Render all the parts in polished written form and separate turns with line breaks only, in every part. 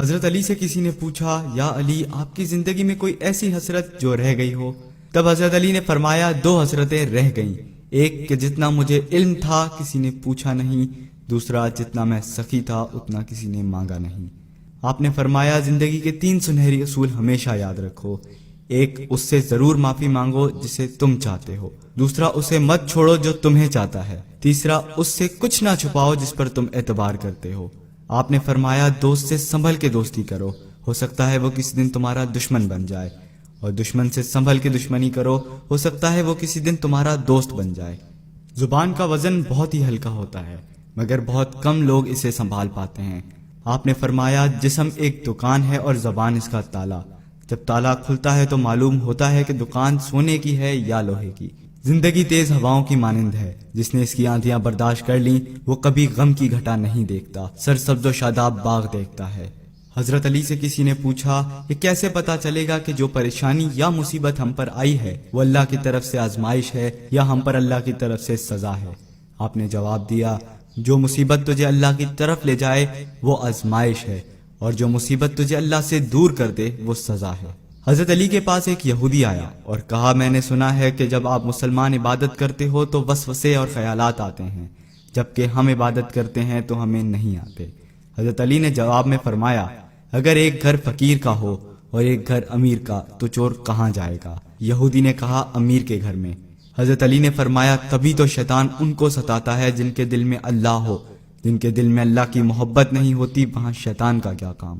حضرت علی سے کسی نے پوچھا، یا علی آپ کی زندگی میں کوئی ایسی حسرت جو رہ گئی ہو؟ تب حضرت علی نے فرمایا، دو حسرتیں رہ گئیں، ایک کہ جتنا مجھے علم تھا کسی نے پوچھا نہیں، دوسرا جتنا میں سخی تھا اتنا کسی نے مانگا نہیں۔ آپ نے فرمایا، زندگی کے 3 سنہری اصول ہمیشہ یاد رکھو۔ ایک، اس سے ضرور معافی مانگو جسے تم چاہتے ہو، دوسرا اسے مت چھوڑو جو تمہیں چاہتا ہے، تیسرا اس سے کچھ نہ چھپاؤ جس پر تم اعتبار کرتے ہو۔ آپ نے فرمایا، دوست سے سنبھل کے دوستی کرو، ہو سکتا ہے وہ کسی دن تمہارا دشمن بن جائے، اور دشمن سے سنبھل کے دشمنی کرو، ہو سکتا ہے وہ کسی دن تمہارا دوست بن جائے۔ زبان کا وزن بہت ہی ہلکا ہوتا ہے، مگر بہت کم لوگ اسے سنبھال پاتے ہیں۔ آپ نے فرمایا، جسم ایک دکان ہے اور زبان اس کا تالا، جب تالا کھلتا ہے تو معلوم ہوتا ہے کہ دکان سونے کی ہے یا لوہے کی۔ زندگی تیز ہواؤں کی مانند ہے، جس نے اس کی آندھیاں برداشت کر لیں وہ کبھی غم کی گھٹا نہیں دیکھتا، سرسبز و شاداب باغ دیکھتا ہے۔ حضرت علی سے کسی نے پوچھا، یہ کیسے پتا چلے گا کہ جو پریشانی یا مصیبت ہم پر آئی ہے وہ اللہ کی طرف سے آزمائش ہے یا ہم پر اللہ کی طرف سے سزا ہے؟ آپ نے جواب دیا، جو مصیبت تجھے اللہ کی طرف لے جائے وہ آزمائش ہے، اور جو مصیبت تجھے اللہ سے دور کر دے وہ سزا ہے۔ حضرت علی کے پاس ایک یہودی آیا اور کہا، میں نے سنا ہے کہ جب آپ مسلمان عبادت کرتے ہو تو وسوسے اور خیالات آتے ہیں، جبکہ ہم عبادت کرتے ہیں تو ہمیں نہیں آتے۔ حضرت علی نے جواب میں فرمایا، اگر ایک گھر فقیر کا ہو اور ایک گھر امیر کا تو چور کہاں جائے گا؟ یہودی نے کہا، امیر کے گھر میں۔ حضرت علی نے فرمایا، تبھی تو شیطان ان کو ستاتا ہے جن کے دل میں اللہ ہو، جن کے دل میں اللہ کی محبت نہیں ہوتی وہاں شیطان کا کیا کام؟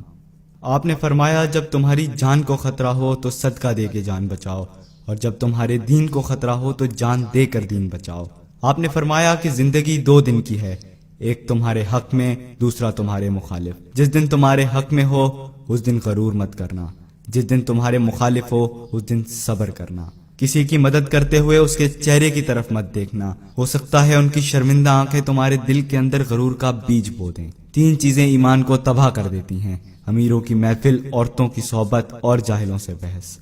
آپ نے فرمایا، جب تمہاری جان کو خطرہ ہو تو صدقہ دے کے جان بچاؤ، اور جب تمہارے دین کو خطرہ ہو تو جان دے کر دین بچاؤ۔ آپ نے فرمایا کہ زندگی 2 دن کی ہے، ایک تمہارے حق میں، دوسرا تمہارے مخالف۔ جس دن تمہارے حق میں ہو اس دن غرور مت کرنا، جس دن تمہارے مخالف ہو اس دن صبر کرنا۔ کسی کی مدد کرتے ہوئے اس کے چہرے کی طرف مت دیکھنا، ہو سکتا ہے ان کی شرمندہ آنکھیں تمہارے دل کے اندر غرور کا بیج بو دیں۔ 3 چیزیں ایمان کو تباہ کر دیتی ہیں، امیروں کی محفل، عورتوں کی صحبت اور جاہلوں سے بحث۔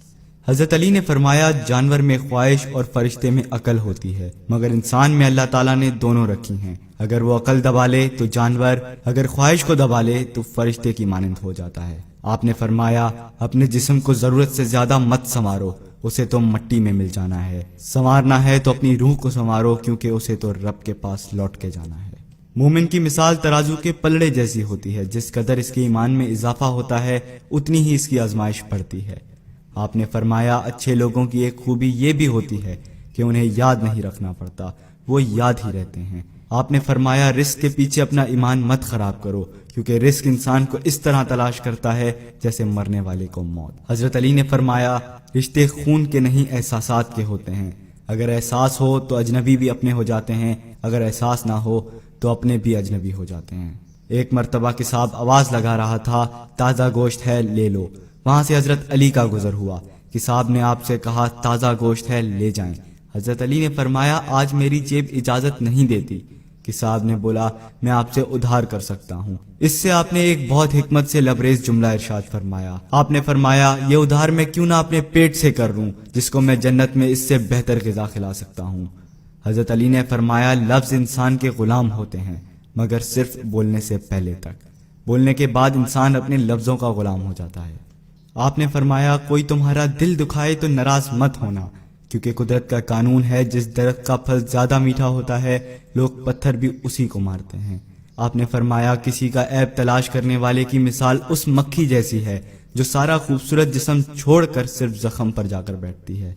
حضرت علی نے فرمایا، جانور میں خواہش اور فرشتے میں عقل ہوتی ہے، مگر انسان میں اللہ تعالیٰ نے دونوں رکھی ہیں، اگر وہ عقل دبا لے تو جانور، اگر خواہش کو دبا لے تو فرشتے کی مانند ہو جاتا ہے۔ آپ نے فرمایا، اپنے جسم کو ضرورت سے زیادہ مت سنوارو، اسے تو مٹی میں مل جانا ہے، سنوارنا ہے تو اپنی روح کو سنوارو، کیونکہ اسے تو رب کے پاس لوٹ کے جانا ہے۔ مومن کی مثال ترازو کے پلڑے جیسی ہوتی ہے، جس قدر اس کے ایمان میں اضافہ ہوتا ہے اتنی ہی اس کی آزمائش بڑھتی ہے۔ آپ نے فرمایا، اچھے لوگوں کی ایک خوبی یہ بھی ہوتی ہے کہ انہیں یاد نہیں رکھنا پڑتا، وہ یاد ہی رہتے ہیں۔ آپ نے فرمایا، رزق کے پیچھے اپنا ایمان مت خراب کرو، کیونکہ رزق انسان کو اس طرح تلاش کرتا ہے جیسے مرنے والے کو موت۔ حضرت علی نے فرمایا، رشتے خون کے نہیں احساسات کے ہوتے ہیں، اگر احساس ہو تو اجنبی بھی اپنے ہو جاتے ہیں، اگر احساس نہ ہو تو اپنے بھی اجنبی ہو جاتے ہیں۔ ایک مرتبہ کساب آواز لگا رہا تھا، تازہ گوشت ہے لے لو۔ وہاں سے حضرت علی کا گزر ہوا، کساب نے آپ سے کہا، تازہ گوشت ہے لے جائیں۔ حضرت علی نے فرمایا، آج میری جیب اجازت نہیں دیتی۔ کساب نے بولا، میں آپ سے ادھار کر سکتا ہوں۔ اس سے آپ نے ایک بہت حکمت سے لبریز جملہ ارشاد فرمایا۔ آپ نے فرمایا، یہ ادھار میں کیوں نہ اپنے پیٹ سے کر لوں، جس کو میں جنت میں اس سے بہتر غذا کھلا سکتا ہوں۔ حضرت علی نے فرمایا، لفظ انسان کے غلام ہوتے ہیں مگر صرف بولنے سے پہلے تک، بولنے کے بعد انسان اپنے لفظوں کا غلام ہو جاتا ہے۔ آپ نے فرمایا، کوئی تمہارا دل دکھائے تو ناراض مت ہونا، کیونکہ قدرت کا قانون ہے، جس درخت کا پھل زیادہ میٹھا ہوتا ہے لوگ پتھر بھی اسی کو مارتے ہیں۔ آپ نے فرمایا، کسی کا عیب تلاش کرنے والے کی مثال اس مکھی جیسی ہے جو سارا خوبصورت جسم چھوڑ کر صرف زخم پر جا کر بیٹھتی ہے۔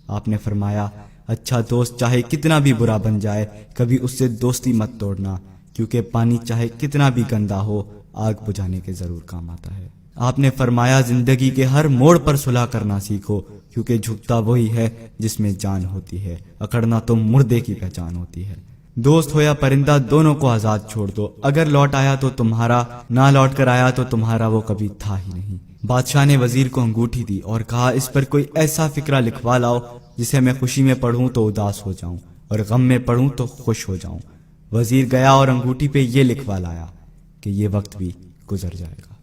آپ نے فرمایا، اچھا دوست چاہے کتنا بھی برا بن جائے کبھی اس سے دوستی مت توڑنا، کیونکہ پانی چاہے کتنا بھی گندا ہو آگ بجھانے کے ضرور کام آتا ہے۔ آپ نے فرمایا، زندگی کے ہر موڑ پر صلح کرنا سیکھو، کیونکہ جھکتا وہی ہے جس میں جان ہوتی ہے، اکڑنا تو مردے کی پہچان ہوتی ہے۔ دوست ہو یا پرندہ دونوں کو آزاد چھوڑ دو، اگر لوٹ آیا تو تمہارا، نہ لوٹ کر آیا تو تمہارا وہ کبھی تھا ہی نہیں۔ بادشاہ نے وزیر کو انگوٹھی دی اور کہا، اس پر کوئی ایسا فقرہ لکھوا لاؤ جسے میں خوشی میں پڑھوں تو اداس ہو جاؤں اور غم میں پڑھوں تو خوش ہو جاؤں۔ وزیر گیا اور انگوٹھی پہ یہ لکھوا لایا کہ یہ وقت بھی گزر جائے گا۔